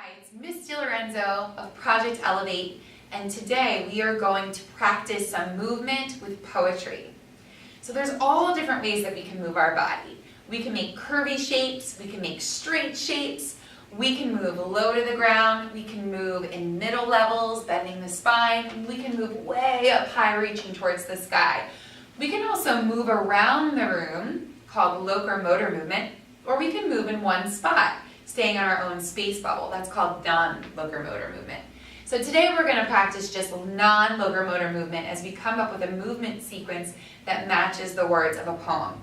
Hi, it's Miss DiLorenzo of Project Elevate, and today we are going to practice some movement with poetry. So there's all different ways that we can move our body. We can make curvy shapes, we can make straight shapes, we can move low to the ground, we can move in middle levels, bending the spine, and we can move way up high, reaching towards the sky. We can also move around the room, called locomotor movement, or we can move in one spot, staying on our own space bubble. That's called non-locomotor movement. So today we're going to practice just non-locomotor movement as we come up with a movement sequence that matches the words of a poem.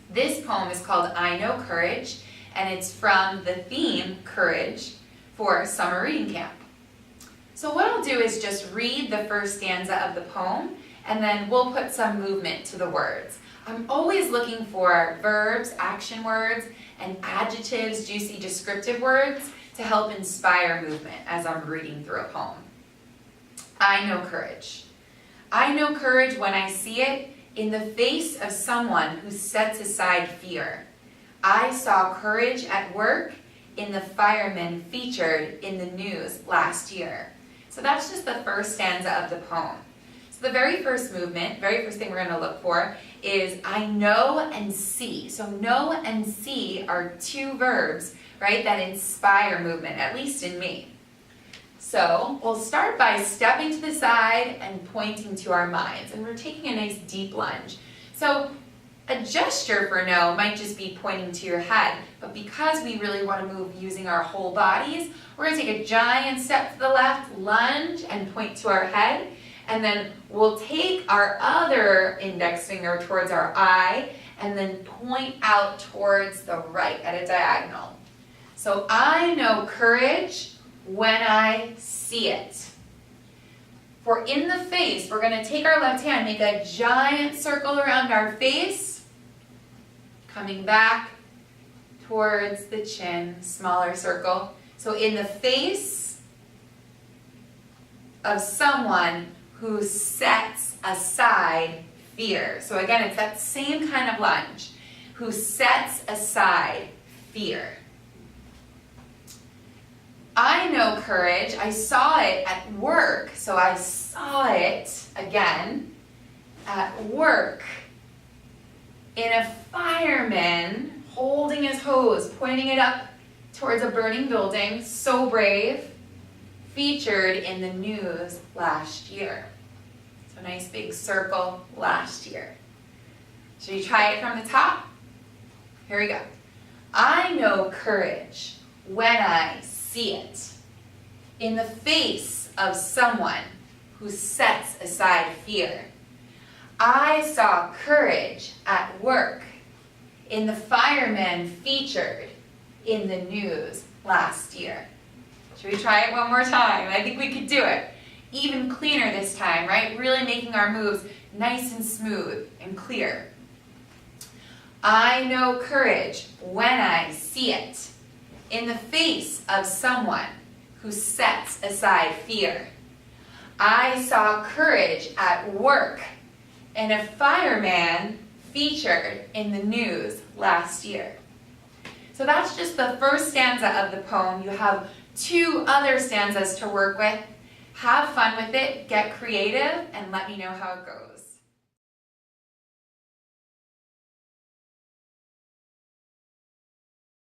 This poem is called I Know Courage, and it's from the theme Courage for summer reading camp. So what I'll do is just read the first stanza of the poem, and then we'll put some movement to the words. I'm always looking for verbs, action words, and adjectives, juicy descriptive words to help inspire movement as I'm reading through a poem. I know courage. I know courage when I see it in the face of someone who sets aside fear. I saw courage at work in the firemen featured in the news last year. So that's just the first stanza of the poem. So the very first movement, very first thing we're going to look for is I know and see. So know and see are two verbs, right, that inspire movement, at least in me. So we'll start by stepping to the side and pointing to our minds. And we're taking a nice deep lunge. So a gesture for no might just be pointing to your head, but because we really want to move using our whole bodies, we're going to take a giant step to the left, lunge, and point to our head. And then we'll take our other index finger towards our eye and then point out towards the right at a diagonal. So I know courage when I see it. For in the face, we're going to take our left hand, make a giant circle around our face, coming back towards the chin, smaller circle. So in the face of someone who sets aside fear. So again, it's that same kind of lunge. Who sets aside fear. I know courage. I saw it at work. So I saw it, again, at work. In a fireman holding his hose, pointing it up towards a burning building. So brave. Featured in the news last year. So nice big circle, last year. Should we try it from the top? Here we go. I know courage when I see it in the face of someone who sets aside fear. I saw courage at work in the firemen featured in the news last year. Should we try it one more time? I think we could do it. Even cleaner this time, right? Really making our moves nice and smooth and clear. I know courage when I see it in the face of someone who sets aside fear. I saw courage at work in a fireman featured in the news last year. So that's just the first stanza of the poem. You have two other stanzas to work with. Have fun with it, get creative, and let me know how it goes.